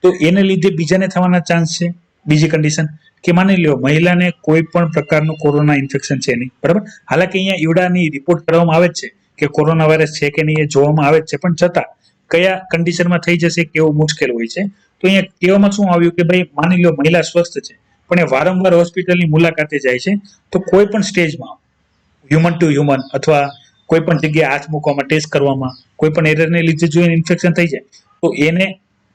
તો એને લીધે બીજાને થવાના ચાન્સ છે. બીજી કન્ડિશન કે માની લો મહિલાને કોઈ પણ પ્રકારનું કોરોના ઇન્ફેક્શન છે નહીં, બરાબર. હાલાકી અહીંયા ઈવડાની રિપોર્ટ કરવામાં આવે છે કે કોરોના વાયરસ છે કે નહીં એ જોવામાં આવે છે, પણ છતાં કયા કન્ડિશનમાં થઈ જશે કેવું મુશ્કેલ હોય છે. તો અહીંયા કહેવામાં શું આવ્યું કે ભાઈ માની લો મહિલા સ્વસ્થ છે પણ એ વારંવાર હોસ્પિટલની મુલાકાતે જાય છે, તો કોઈ પણ સ્ટેજમાં હ્યુમન ટુ હ્યુમન અથવા કોઈ પણ જગ્યાએ હાથ મૂકવામાં, ટેસ્ટ કરવામાં કોઈ પણ એરરને લીધે જો એને ઇન્ફેક્શન થઈ જાય તો એને,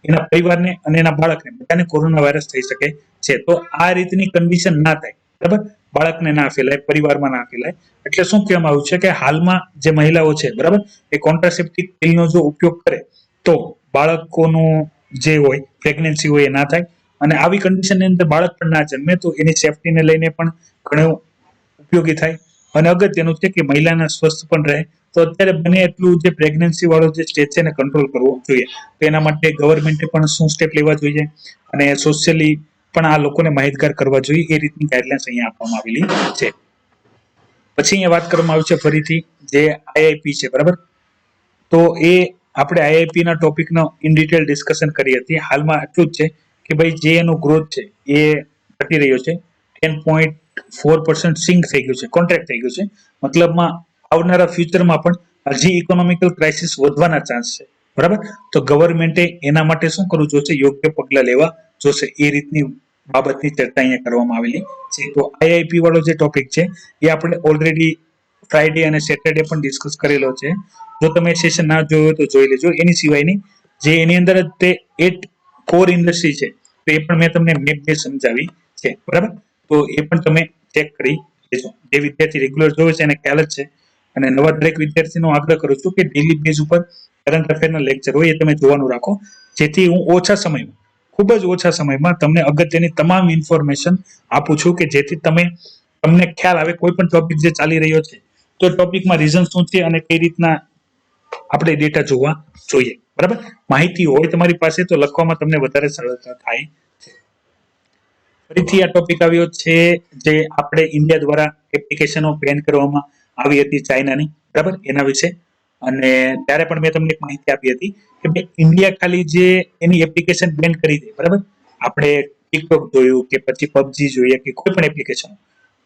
એના પરિવારને અને એના બાળકને બધાને કોરોના વાયરસ થઈ શકે છે. તો આ રીતની કન્ડિશન ના થાય, બરાબર, બાળકને ના ફેલાય, પરિવારમાં ના ફેલાય. એટલે શું કહેવામાં આવ્યું છે કે હાલમાં જે મહિલાઓ છે, બરાબર, એ કોન્ટ્રાસેપ્ટિવ પિલનો જો ઉપયોગ કરે તો બાળકોનું જે હોય પ્રેગ્નન્સી હોય એ ના થાય અને આવી કન્ડિશનની અંદર બાળક પણ ના જન્મે, તો એની સેફટીને લઈને પણ ઘણું ઉપયોગી થાય. અને અગત્યનું છે કે મહિલાના સ્વસ્થ પણ રહે. તો અત્યારે બને એટલું જે પ્રેગ્નન્સી વાળો જે સ્ટેજ છે એને કંટ્રોલ કરવો જોઈએ. તો એના માટે ગવર્મેન્ટે પણ શું સ્ટેપ લેવા જોઈએ અને સોશિયલી પણ આ લોકોને માહિતગાર કરવા જોઈએ, એ રીતની ગાઈડલાઇન્સ અહીંયા આપવામાં આવેલી છે. પછી અહીંયા વાત કરવામાં આવી છે ફરીથી જે આઈઆઈપી છે, બરાબર. તો એ આપણે આઈઆઈપી ના ટોપિકનો ઇન ડિટેલ ડિસ્કશન કરી હતી. હાલમાં એટલું જ છે કે ભાઈ જે એનો ગ્રોથ છે એ ઘટી રહ્યો છે, 10.4% સિંક થઈ ગયું છે, કોન્ટ્રાક્ટ થઈ ગયું છે. મતલબમાં આવનારા ફ્યુચરમાં પણ હજી ઇકોનોમિકલ ક્રાઇસિસ વધવાના ચાન્સ છે, બરાબર. તો ગવર્મેન્ટે એના માટે શું કરવું જોશે, યોગ્ય પગલા લેવા જોશે. એ રીતની બાબતની ચર્ચા અહીંયા કરવામાં આવેલી છે. તો આઈઆઈપી વાળો જે ટોપિક છે એ આપણે ઓલરેડી ફ્રાઈડે અને સેટરડે પણ ડિસ્કસ કરેલો છે. જો તમે સેશન ના જોયો તો જોઈ લેજો. એની સિવાયની જે એની અંદર તે 8 કોર ઇન્ડસ્ટ્રી છે તો એ પણ મેં તમને મેપ બે સમજાવી છે, બરાબર. તો એ પણ તમે ચેક કરી લેજો. જે વિદ્યાર્થી રેગ્યુલર જોવે છે એને ખ્યાલ જ છે. અને નવા દરેક વિદ્યાર્થીનો આગ્રહ કરું છું કે ડેલી બેઝ ઉપર કરંટ અફેરના લેક્ચર હોય એ તમે જોવાનું રાખો, જેથી હું ઓછા સમયમાં, ખૂબ જ ઓછા સમયમાં તમને અગત્યની તમામ ઇન્ફોર્મેશન આપું છું કે જેથી તમને ખ્યાલ આવે કોઈ પણ ટોપિક જે ચાલી રહ્યો છે તો ટોપિકમાં રીઝન શું છે અને કઈ રીતના આપણે ડેટા જોવા જોઈએ, બરાબર. માહિતી હોય તમારી પાસે તો લખવામાં તમને વધારે સરળતા થાય છે. ફરીથી આ ટોપિક આવ્યો છે જે આપણે ઇન્ડિયા દ્વારા એપ્લિકેશનો બેન કરવામાં આવી હતી ચાઇનાની, બરાબર, એના વિશે. અને ત્યારે પણ મેં તમને એક માહિતી આપી હતી કે ભાઈ ઇન્ડિયા ખાલી જે એની એપ્લિકેશન બેન કરી દે, બરાબર. આપણે ટિકટોક જોયું કે પછી પબજી જોઈએ કે કોઈ પણ એપ્લિકેશન,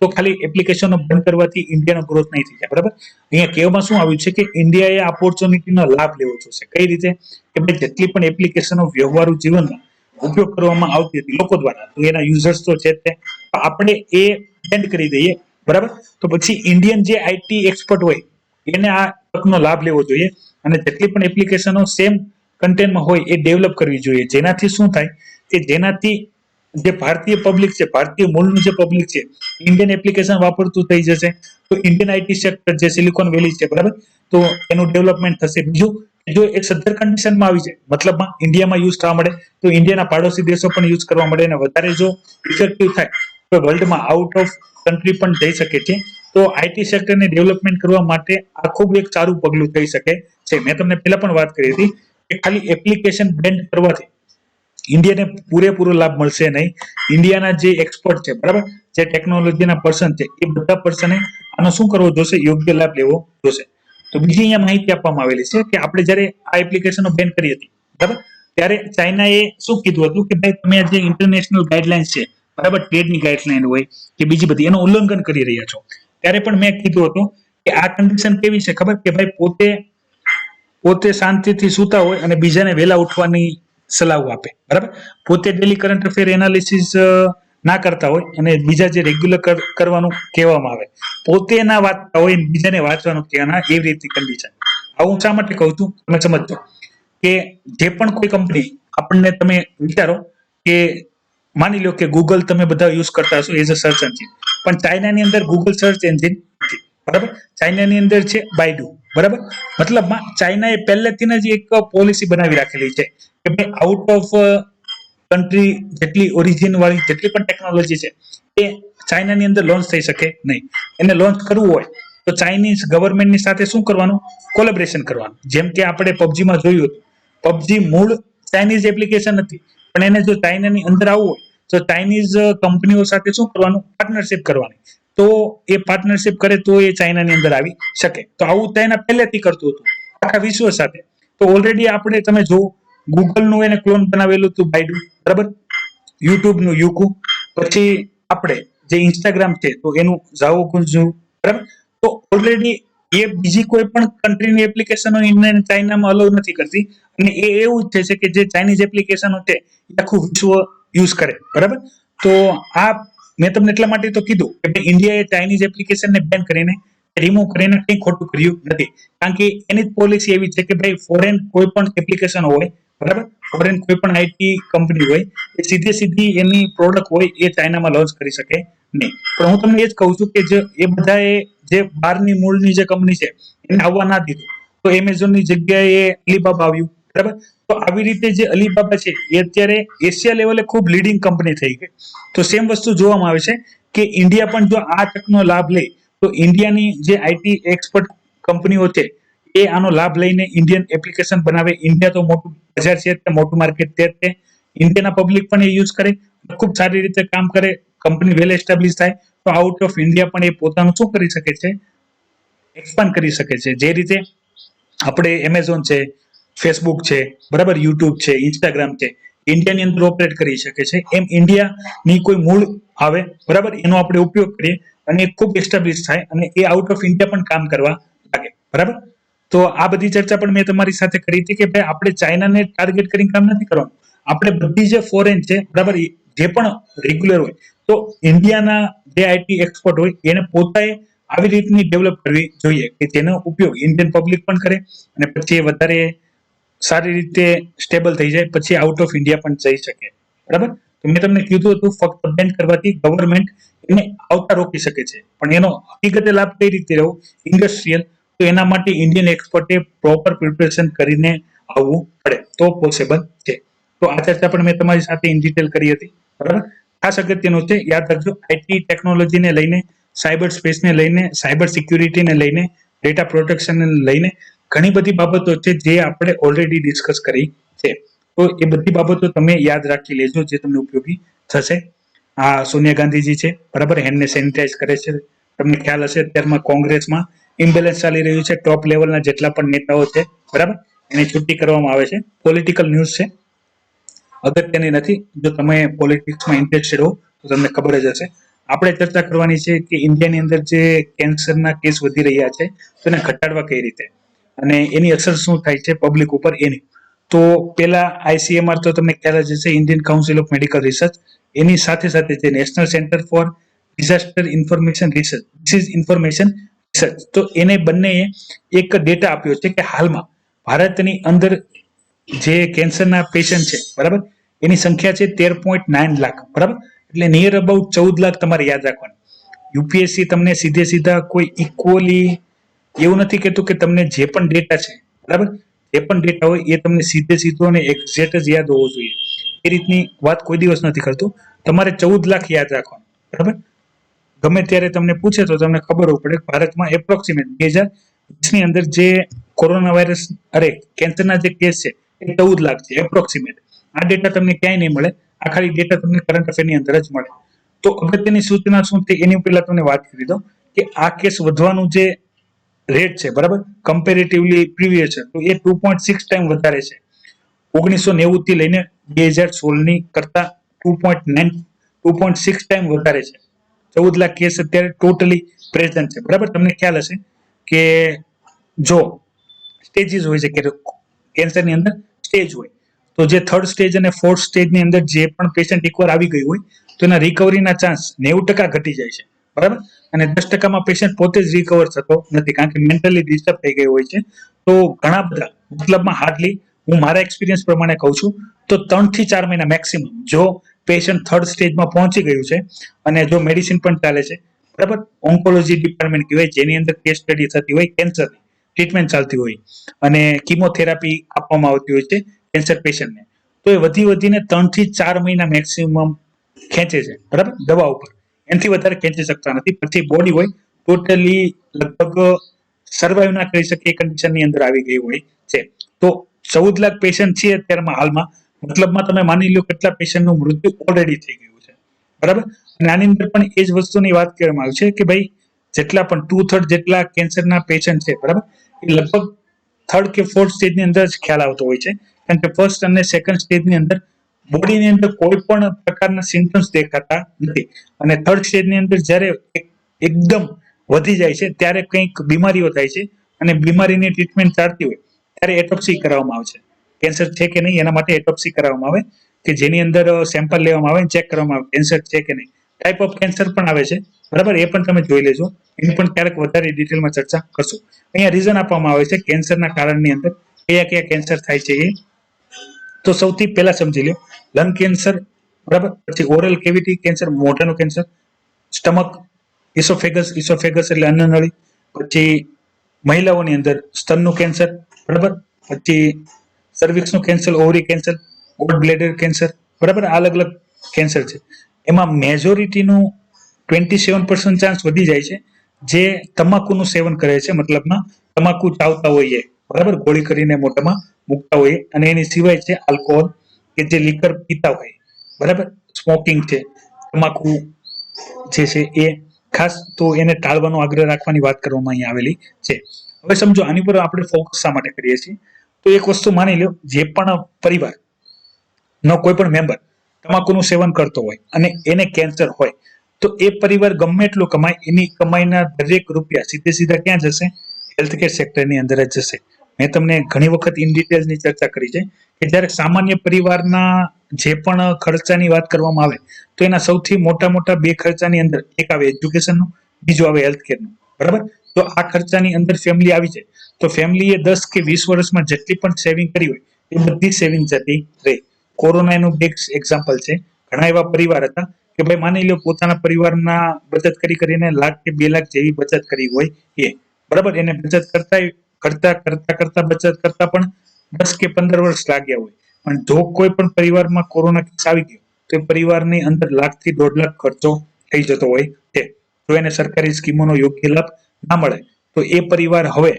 તો ખાલી એપ્લિકેશનો બંધ કરવાથી ઇન્ડિયાનો ગ્રોથ નહીં થઈ જાય, બરાબર. અહીંયા કહેવામાં શું આવ્યું છે કે ઇન્ડિયાએ આ ઓપોર્ચ્યુનિટીનો લાભ લેવો જોશે. કઈ રીતે કે ભાઈ જેટલી પણ એપ્લિકેશનો વ્યવહારુ જીવનમાં ઉપયોગ કરવામાં આવતી હતી લોકો દ્વારા, તો એના યુઝર્સ તો છે તે આપણે એ બેન્ડ કરી દઈએ, બરાબર. તો પછી ઇન્ડિયન જે આઈટી એક્સપર્ટ હોય એને આ તકનો લાભ લેવો જોઈએ અને જેટલી પણ એપ્લિકેશનો સેમ કન્ટેન્ટમાં હોય એ ડેવલપ કરવી જોઈએ, જેનાથી શું થાય કે જેનાથી જે ભારતીય પબ્લિક છે, ભારતીય મૂળનું જે પબ્લિક છે, ઇન્ડિયન એપ્લિકેશન વાપરતું થઈ જશે તો ઇન્ડિયન આઈટી સેક્ટર જે સિલિકોન વેલી છે, બરાબર, તો એનું ડેવલપમેન્ટ થશે. બીજું, જો એ સદ્ધર કન્ડિશનમાં આવી જાય, મતલબમાં ઇન્ડિયામાં યુઝ થવા મળે તો ઇન્ડિયાના પાડોશી દેશો પણ યુઝ કરવા મળે, અને વધારે જો ઇફેક્ટિવ થાય તો વર્લ્ડમાં આઉટ ઓફ કન્ટ્રી પણ જઈ શકે છે. તો આઈટી સેક્ટરને ડેવલપમેન્ટ કરવા માટે આ ખૂબ એક સારું પગલું થઈ શકે છે. મેં તમને પહેલા પણ વાત કરી હતી કે ખાલી એપ્લિકેશન બેન્ડ કરવાથી ઇન્ડિયાને પૂરેપૂરો લાભ મળશે નહીં. ઇન્ડિયાના જે એક્સપર્ટ છે, બરાબર, જે ટેકનોલોજીના પર્સન છે, એ બધા પર્સને આનો શું કરવો જોશે, યોગ્ય લાભ લેવો જોશે. તો બીજી અહીંયા માહિતી આપવામાં આવેલી છે કે આપણે જ્યારે આ એપ્લિકેશનો બેન કરી હતી, બરાબર, ત્યારે ચાઇનાએ શું કીધું હતું કે ભાઈ તમે જે ઇન્ટરનેશનલ ગાઈડલાઇન્સ છે, બરાબર, ટ્રેડની ગાઈડલાઇન હોય કે બીજી બધી, એનું ઉલ્લંઘન કરી રહ્યા છો. ત્યારે પણ મેં કીધું હતું કે આ કન્ડિશન કેવી છે ખબર, કે ભાઈ પોતે શાંતિથી સૂતા હોય અને બીજાને વહેલા ઉઠવાની સલાહ આપે, બરાબર, પોતે ડેલી કરંટ અફેર એનાલિસિસ ના કરતા હોય અને બીજા જે રેગ્યુલર કરવાનું કહેવામાં આવે, પોતે ના વાંચતા હોય બીજાને વાંચવાનું કહેવાના, એવી રીતની કન્ડિશન. આવું શા માટે કહું છું તમે સમજજો કે જે પણ કોઈ કંપની આપણને, તમે વિચારો કે માની લો કે ગૂગલ તમે બધા યુઝ કરતા હશો એઝ અ સર્ચ એન્જિન, પણ ચાઇનાની અંદર ગૂગલ સર્ચ એન્જિન નથી, બરાબર, ચાઇનાની અંદર છે બાયડુ, બરાબર. મતલબમાં ચાઇનાએ પહેલેથી જ એક પોલિસી બનાવી રાખેલી છે કે ભાઈ આઉટ ઓફ કન્ટ્રી જેટલી ઓરિજિન વાળી જેટલી પણ ટેકનોલોજી છે એ ચાઇનાની અંદર લોન્ચ થઈ શકે નહીં. એને લોન્ચ કરવું હોય તો ચાઇનીઝ ગવર્મેન્ટની સાથે શું કરવાનું, કોલેબરેશન કરવાનું. જેમ કે આપણે પબજીમાં જોયું હતું, પબજી મૂળ ચાઇનીઝ એપ્લિકેશન હતી, પણ એને જો ચાઇનાની અંદર આવવું હોય તો ચાઇનીઝ કંપનીઓ સાથે શું કરવાનું, પાર્ટનરશિપ કરવાની. તો એ પાર્ટનરશિપ કરે તો એ ચાઇનાની અંદર આવી શકે. તો આવું ચાઇના પહેલેથી કરતું હતું આખા વિશ્વ સાથે. તો ઓલરેડી આપણે તમે જો ગૂગલનું એને ક્લોન બનાવેલું હતું બાયડુ, બરાબર, યુટ્યુબનું યુકુ, પછી આપણે જે ઇન્સ્ટાગ્રામ છે તો એનું ઝાઓ ગુંજુ, બરાબર. તો ઓલરેડી એ બીજી કોઈ પણ કન્ટ્રીની એપ્લિકેશનો ચાઇનામાં અલાઉ નથી કરતી, અને એ એવું જ છે કે જે ચાઇનીઝ એપ્લિકેશનો છે એ આખું વિશ્વ યુઝ કરે, બરાબર. તો આ મેં તમને એટલા માટે તો કીધું કે ઇન્ડિયાએ ચાઇનીઝ એપ્લિકેશનને બેન કરીને, રિમૂવ કરીને કંઈ ખોટું કર્યું નથી, કારણ કે એની જ પોલિસી એવી છે કે ભાઈ ફોરેન કોઈ પણ એપ્લિકેશન હોય, બરાબર, ફોરેન કોઈ પણ આઈટી કંપની હોય, એ સીધી એની પ્રોડક્ટ હોય એ ચાઇનામાં લોન્ચ કરી શકે નહીં. પણ હું તમને એ જ કહું છું કે એ બધાએ જે બહારની મૂળની જે કંપની છે એને આવવા ના દીધું, તો એમેઝોનની જગ્યાએ અલીબાબા આવ્યું, બરાબર. તો આવી રીતે જે અલીબાબા છે એ અત્યારે એશિયા લેવલે ખૂબ લીડિંગ કંપની થઈ ગઈ. તો સેમ વસ્તુ જોવામાં આવે છે કે ઇન્ડિયા પણ જો આ તકનો લાભ લે તો ઇન્ડિયાની જે આઈટી એક્સપર્ટ કંપનીઓ છે એ આનો લાભ લઈને ઇન્ડિયન એપ્લિકેશન બનાવે. ઇન્ડિયા તો મોટું બજાર છે, મોટું માર્કેટ છે, ઇન્ડિયાના પબ્લિક પણ એ યુઝ કરે, ખૂબ સારી રીતે કામ કરે, કંપની વેલ એસ્ટાબ્લિશ થાય, તો આઉટ ઓફ ઇન્ડિયા પણ એ પોતાનું શું કરી શકે છે, એક્સપાન્ડ કરી શકે છે. જે રીતે આપણે એમેઝોન છે, ફેસબુક છે, બરાબર, યુટ્યુબ છે, ઇન્સ્ટાગ્રામ છે, ઇન્ડિયાની અંદર ઓપરેટ કરી શકે છે, એમ ઇન્ડિયાની કોઈ મૂળ આવે, બરાબર, એનો આપણે ઉપયોગ કરીએ અને ખૂબ એસ્ટાબ્લિશ થાય અને એ આઉટ ઓફ ઇન્ડિયા પણ કામ કરવા લાગે, બરાબર. તો આ બધી ચર્ચા પણ મેં તમારી સાથે કરી હતી કે ભાઈ આપણે ચાઇનાને ટાર્ગેટ કરીને કામ નથી કરવાનું, આપણે બધી જે ફોરેન છે, બરાબર, જે પણ રેગ્યુલર હોય, તો ઇન્ડિયાના જે આઈટી એક્સપર્ટ હોય એને પોતાએ આવી રીતની ડેવલપ કરવી જોઈએ કે જેનો ઉપયોગ ઇન્ડિયન પબ્લિક પણ કરે અને પછી એ વધારે સારી રીતે સ્ટેબલ થઈ જાય, પછી આઉટ ઓફ ઇન્ડિયા પણ જઈ શકે, બરાબર. તો મેં તમને કીધું હતું ફક્ત બેન કરવાથી ગવર્મેન્ટ એને આવતા રોકી શકે છે, પણ એનો હકીકતે લાભ કઈ રીતે લેવો, ઇન્ડસ્ટ્રીયલ, તો એના માટે ઇન્ડિયન એક્સપર્ટે પ્રોપર પ્રિપરેશન કરીને આવવું પડે તો પોસિબલ છે. તો આ ચર્ચા પણ મેં તમારી સાથે ઇન ડિટેલ કરી હતી, બરાબર. ખાસ અગત્યનું છે, યાદ રાખજો, આઈટી ટેકનોલોજીને લઈને, સાયબર સ્પેસને લઈને, સાયબર સિક્યુરિટીને લઈને, ડેટા પ્રોટેક્શનને લઈને ઘણી બધી બાબતો છે જે આપણે ઓલરેડી ડિસ્કસ કરી છે. તો એ બધી બાબતો તમે યાદ રાખી લેજો, જે તમને ઉપયોગી થશે. આ સોનિયા ગાંધીજી છે, બરાબર, હેન્ડને સેનિટાઈઝ કરે છે. તમને ખ્યાલ હશે અત્યારમાં કોંગ્રેસમાં ઇમ્બેલેન્સ ચાલી રહ્યું છે, ટોપ લેવલના જેટલા પણ નેતાઓ છે, બરાબર, એની છુટ્ટી કરવામાં આવે છે. પોલિટિકલ ન્યૂઝ છે, અગત્યની નથી. જો તમે પોલિટિક્સમાં ઇન્ટરેસ્ટેડ હો તો તમને ખબર જ હશે. આપણે ચર્ચા કરવાની છે કે ઇન્ડિયાની અંદર જે કેન્સરના કેસ વધી રહ્યા છે તો એને ઘટાડવા કઈ રીતે અને એની અસર શું થાય છે પબ્લિક ઉપર એની. તો પેલા આઈસીએમઆર તો તમને ખ્યાલ જ હશે, Indian Council of Medical Research, એની સાથે સાથે જે National Centre for Disaster Information Research, this is information research, તો એને બંને એક ડેટા આપ્યો છે કે હાલમાં ભારતની અંદર જે કેન્સરના પેશન્ટ છે બરાબર, એની સંખ્યા છે 13.9 લાખ બરાબર, એટલે નિયર અબાઉટ 14 લાખ તમારે યાદ રાખવાનું. યુપીએસસી તમને સીધે સીધા કોઈ ઇક્વલી એવું નથી કહેતું કે તમને જે પણ ડેટા છે બરાબર, જે પણ ડેટા હોય એ તમને સીધે સીધો અને એક્ઝેક્ટ જ યાદ હોવો જોઈએ, એ રીતની વાત કોઈ દિવસ નથી કરતું. તમારે 14 લાખ યાદ રાખવાનું બરાબર. ગમે ત્યારે તમને પૂછે તો તમને ખબર હોવી પડે ભારતમાં એપ્રોક્સિમેટ 2020 ની અંદર જે કોરોના વાયરસ કેન્સરના જે કેસ છે એ 14 લાખ છે એપ્રોક્સિમેટ. આ ડેટા તમને ક્યાંય નહીં મળે, આ ખાલી ડેટા તમને કરંટ અફેરની અંદર જ મળે. તો અગત્યની સૂચના શું છે એની પહેલા તમને વાત કરી દો કે આ કેસ વધવાનું જે રેટ છે બરાબર, કમ્પેરેટિવલી પ્રીવિયસ છે તો એ 2.6 ટાઈમ વધારે છે. 1990 થી લઈને 2016 ની કરતા 2.6 ટાઈમ વધારે છે. 14 લાખ કેસ અત્યારે ટોટલી પ્રેઝન્ટ છે બરાબર. તમને ખ્યાલ હશે કે જો સ્ટેજીસ હોય છે કે કેન્સરની અંદર સ્ટેજ હોય તો જે થર્ડ સ્ટેજ અને ફોર્થ સ્ટેજની અંદર જે પણ પેશન્ટ એકવાર આવી ગયું હોય તો એના રિકવરીના ચાન્સ 90% ઘટી જાય છે બરાબર, અને 10%માં પેશન્ટ પોતે જ રિકવર થતો નથી કારણ કે મેન્ટલી ડિસ્ટર્બ થઈ ગયો હોય છે. તો ઘણા બધા મતલબમાં હાર્ડલી હું મારા એક્સપિરિયન્સ પ્રમાણે કહું છું તો 3 થી 4 મહિના મેક્સિમમ જો પેશન્ટ થર્ડ સ્ટેજમાં પહોંચી ગયું છે અને જો મેડિસિન પણ ચાલે છે બરાબર, ઓન્કોલોજી ડિપાર્ટમેન્ટ કહેવાય જેની અંદર કેસ સ્ટડી થતી હોય, કેન્સરની ટ્રીટમેન્ટ ચાલતી હોય અને કિમોથેરાપી આપવામાં આવતી હોય છે કેન્સર પેશન્ટને, તો એ વધીને 3 થી 4 મહિના મેક્સિમમ ખેંચે છે બરાબર દવા ઉપર, એનાથી વધારે ખેંચી શકતા નથી. પછી બોડી હોય ટોટલી લગભગ સર્વાઈવ ના કરી શકે એ કન્ડિશનની અંદર આવી ગઈ હોય છે. તો 14 લાખ પેશન્ટ છે અત્યારમાં હાલમાં, મતલબમાં તમે માની લો કેટલા પેશન્ટનું મૃત્યુ ઓલરેડી થઈ ગયું છે બરાબર. અને આની અંદર પણ એ જ વસ્તુની વાત કરવામાં આવી છે કે ભાઈ જેટલા પણ 2/3 જેટલા કેન્સરના પેશન્ટ છે બરાબર, એ લગભગ થર્ડ કે ફોર્થ સ્ટેજની અંદર જ ખ્યાલ આવતો હોય છે કારણ કે ફર્સ્ટ અને સેકન્ડ સ્ટેજની અંદર બોડીની અંદર કોઈ પણ પ્રકારના સિમ્પટમ્સ દેખાતા નથી અને થર્ડ સ્ટેજની અંદર જ્યારે એકદમ વધી જાય છે ત્યારે કંઈક બીમારીઓ થાય છે અને બીમારીની ટ્રીટમેન્ટ ચાલતી હોય ત્યારે એટોપ્સી કરાવવામાં આવે છે. કેન્સર છે કે નહીં એના માટે એટોપ્સી કરાવવામાં આવે કે જેની અંદર સેમ્પલ લેવામાં આવે ચેક કરવામાં આવે કેન્સર છે કે નહીં. ટાઈપ ઓફ કેન્સર પણ આવે છે બરાબર, એ પણ તમે જોઈ લેજો, એની પણ ક્યારેક વધારે ડિટેલમાં ચર્ચા કરશું. અહીંયા રીઝન આપવામાં આવે છે કેન્સરના કારણની અંદર કયા કયા કેન્સર થાય છે એ. તો સૌથી પહેલા સમજી લો લંગ કેન્સર બરાબર, પછી ઓરલ કેવિટી કેન્સર મોઢાનું કેન્સર, સ્ટમક, ઇસોફેગસ એટલે અન્નનળી, પછી મહિલાઓની અંદર સ્તનનું કેન્સર બરાબર, પછી સર્વિક્સનું cancer, ovary cancer, gall bladder cancer બરાબર, અલગ અલગ કેન્સર છે. એમાં મેજોરિટીનું 27% ચાન્સ વધી જાય છે જે તમાકુનું સેવન કરે છે, મતલબમાં તમાકુ ચાવતા હોઈએ બરાબર, ગોળી કરીને મોઢામાં મૂકતા હોઈએ, અને એની સિવાય છે આલ્કોહોલ કે જે લીકર પીતા હોય બરાબર, સ્મોકિંગ છે, તમાકુ જે છે એ ખાસ તો એને ટાળવાનો આગ્રહ રાખવાની વાત કરવામાં અહીંયા આવેલી છે. હવે સમજો આની પર આપણે ફોકસ શા માટે કરીએ છીએ, તો એક વસ્તુ માની લો જે પણ પરિવાર નો કોઈ પણ મેમ્બર તમાકુનું સેવન કરતો હોય અને એને કેન્સર હોય તો એ પરિવાર ગમે એટલું કમાય એની કમાઈના દરેક રૂપિયા સીધે સીધા ક્યાં જશે, હેલ્થકેર સેક્ટરની અંદર જ જશે. મેં તમને ઘણી વખત ઇન ડિટેલ્સની ચર્ચા કરી છે કે જ્યારે સામાન્ય પરિવારના જે પણ ખર્ચાની વાત કરવામાં આવે તો એના સૌથી મોટા બે ખર્ચાની અંદર એક આવે એજ્યુકેશનનું, બીજું આવે હેલ્થકેરનું બરાબર. તો આ ખર્ચાની અંદર ફેમિલી આવી જાય તો ફેમિલીએ 10 કે 20 વર્ષમાં જેટલી પણ સેવિંગ કરી હોય એ બધી સેવિંગ જતી રહે. કોરોના એનું બેસ્ટ એક્ઝામ્પલ છે. ઘણા એવા પરિવાર હતા કે ભાઈ માની લો પોતાના પરિવારના બચત કરીને લાખ કે 2 લાખ જેવી બચત કરી હોય એ બરાબર, એને બચત કરતા બચત કરતા પણ 10 કે 15 વર્ષ લાગ્યા હોય, પણ જો કોઈ પણ પરિવારમાં કોરોના કેસ આવી ગયો તો એ પરિવારની અંદર લાખ થી 1.5 લાખ ખર્ચો થઈ જતો હોય છે. જો એને સરકારી સ્કીમોનો યોગ્ય લાભ ના મળે તો એ પરિવાર હવે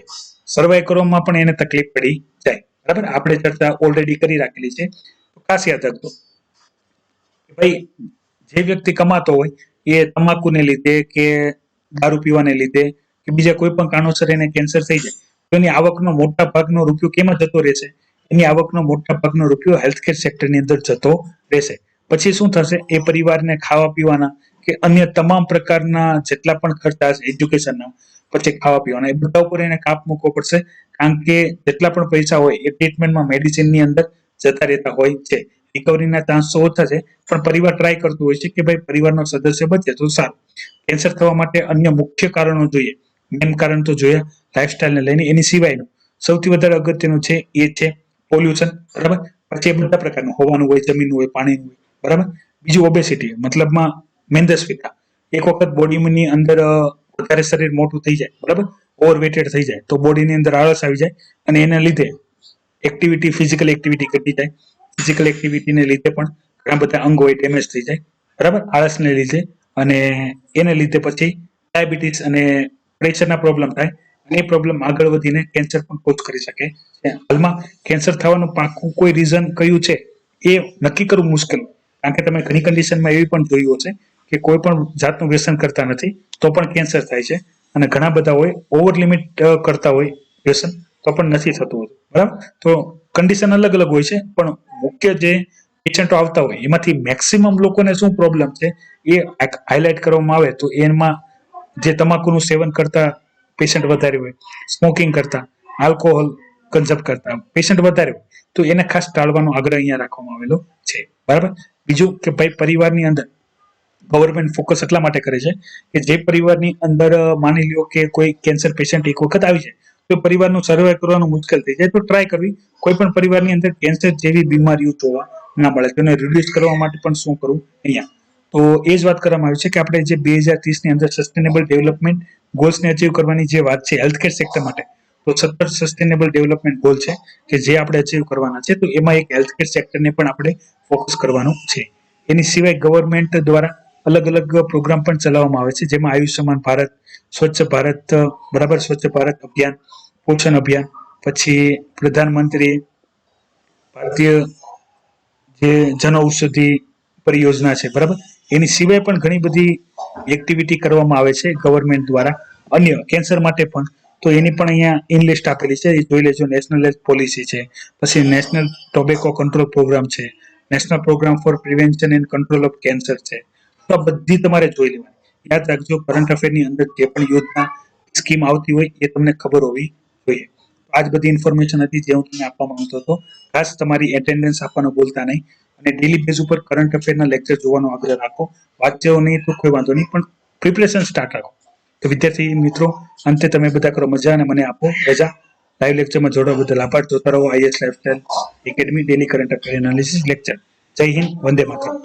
સર્વાઈવ કરવામાં પણ એને તકલીફ પડી જાય બરાબર. આપણે ચર્ચા ઓલરેડી કરી રાખેલી છે, તો ખાસ યાદ રાખજો ભાઈ જે વ્યક્તિ કમાતો હોય એ તમાકુને લીધે કે દારૂ પીવાને લીધે કે બીજા કોઈ પણ કારણોસર એને કેન્સર થઈ જાય તો એની આવકનો મોટા ભાગનો રૂપિયો કેમાં જતો રહેશે, એની આવકનો મોટા ભાગનો રૂપિયો હેલ્થકેર સેક્ટરની અંદર જતો રહેશે. પછી શું થશે, એ પરિવારને ખાવા પીવાના કે અન્ય તમામ પ્રકારના જેટલા પણ ખર્ચા છે એજ્યુકેશનના, પછી ખાવા પીવાના, એ બધા ઉપર એને કાપ મૂકવો પડશે કારણ કે જેટલા પણ પૈસા હોય એ ટ્રીટમેન્ટમાં મેડિસિનની અંદર જતા રહેતા હોય છે. રિકવરીના ચાન્સ તો ઓછા છે પણ પરિવાર ટ્રાય કરતું હોય છે કે ભાઈ પરિવારનો સદસ્ય બચે તો સારું. કેન્સર થવા માટે અન્ય મુખ્ય કારણો જોઈએ, મેઇન કારણ તો જોયા લાઇફસ્ટાઇલને લઈને, એની સિવાયનું સૌથી વધારે અગત્યનું છે એ છે પોલ્યુશન, બરાબર. પછી એ બધા પ્રકારનું હોવાનું હોય, જમીનનું હોય, પાણીનું હોય, બરાબર. બીજું ઓબેસિટી, મતલબમાં મેદસ્વીતા. એક વખત બોડીની અંદર વધારે શરીર મોટું થઈ જાય, બરાબર, ઓવરવેટેડ થઈ જાય, તો બોડીની અંદર આળસ આવી જાય અને એના લીધે ફિઝિકલ એક્ટિવિટી ઘટી જાય. ફિઝિકલ એક્ટિવિટીને લીધે પણ ઘણા બધા અંગો ડેમેજ થઈ જાય, બરાબર, આળસને લીધે. અને એને લીધે પછી ડાયાબિટીસ અને પ્રેશરના પ્રોબ્લેમ થાય અને એ પ્રોબ્લેમ આગળ વધીને કેન્સર પણ કોઝ કરી શકે છે. હાલમાં કેન્સર થવાનું પાક્કું કોઈ રીઝન કયું છે એ નક્કી કરવું મુશ્કેલ, કારણ કે તમે ઘણી કન્ડિશનમાં એવી પણ જોયું હશે કે કોઈ પણ જાતનું વ્યસન કરતા નથી તો પણ કેન્સર થાય છે, અને ઘણા બધા હોય ઓવર લિમિટ કરતા હોય વ્યસન તો પણ નથી થતું હોતું, બરાબર. તો કન્ડિશન અલગ અલગ હોય છે, પણ મુખ્ય જે પેશન્ટો આવતા હોય એમાંથી મેક્સિમમ લોકોને શું પ્રોબ્લેમ છે એ હાઇલાઇટ કરવામાં આવે તો એમાં જે તમાકુનું સેવન કરતા પેશન્ટ વધારે હોય, સ્મોકિંગ કરતા, આલ્કોહોલ કન્ઝપ્ટ કરતા પેશન્ટ વધારે હોય, તો એને ખાસ ટાળવાનો આગ્રહ અહીંયા રાખવામાં આવેલો છે, બરાબર. બીજું કે ભાઈ પરિવારની અંદર ગવર્મેન્ટ ફોકસ એટલા માટે કરે છે કે જે પરિવારની અંદર માની લ્યો કે કોઈ કેન્સર પેશન્ટ એક વખત આવી જાય તો પરિવારનું સર્વાઈવ કરવાનું મુશ્કેલ થઈ જાય, તો ટ્રાય કરવી કોઈ પણ પરિવારની અંદર કેન્સર જેવી બીમારીઓ જોવા ના મળે, તેને રિડ્યુસ કરવા માટે પણ શું કરવું અહીંયા. તો એ જ વાત કરવામાં આવી છે કે આપણે જે 2030 ની અંદર સસ્ટેનેબલ ડેવલપમેન્ટ ગોલ્સને અચીવ કરવાની જે વાત છે હેલ્થકેર સેક્ટર માટે, તો 17 સસ્ટેનેબલ ડેવલપમેન્ટ ગોલ છે કે જે આપણે અચીવ કરવાના છે, તો એમાં એક હેલ્થકેર સેક્ટરને પણ આપણે ફોકસ કરવાનું છે. એની સિવાય ગવર્મેન્ટ દ્વારા અલગ અલગ પ્રોગ્રામ પણ ચલાવવામાં આવે છે, જેમાં આયુષ્યમાન ભારત, સ્વચ્છ ભારત, બરાબર, સ્વચ્છ ભારત અભિયાન, પોષણ અભિયાન, પછી પ્રધાનમંત્રી ભારતીય જે જન ઔષધિ પરિયોજના છે, બરાબર. એની સિવાય પણ ઘણી બધી એક્ટિવિટી કરવામાં આવે છે ગવર્મેન્ટ દ્વારા અન્ય કેન્સર માટે પણ, તો એની પણ અહીંયા ઇનલિસ્ટ આપેલી છે, એ જોઈ લેજો. નેશનલ હેલ્થ પોલિસી છે, પછી નેશનલ ટોબેકો કંટ્રોલ પ્રોગ્રામ છે, national program for prevention and control of cancer છે. તો આ બધી તમારે જોઈ લેવાની. યાદ રાખજો, કરંટ અફેરની અંદર જે પણ યોજના સ્કીમ આવતી હોય એ તમને ખબર હોવી જોઈએ. આ જ બધી ઇન્ફોર્મેશન હતી જે હું તમને આપવા માંગતો હતો. ખાસ તમારી એટેન્ડન્સ આપવાનું ભૂલતા નહીં અને ડેલી બેઝ ઉપર કરંટ અફેરના લેક્ચર જોવાનો આગ્રહ રાખો. વાંચ્યો નહીં તો કોઈ વાંધો નહીં, પણ પ્રિપરેશન સ્ટાર્ટ રાખો. તો વિદ્યાર્થી મિત્રો, અંતે તમે બધા કરો મજા અને મને આપો રજા. લાઈવ લેક્ચરમાં જોડવા બદલ આભાર. જોતા રહો IS lifestyle academy daily current affair analysis lecture. જય હિન્દ, વંદે માતરમ.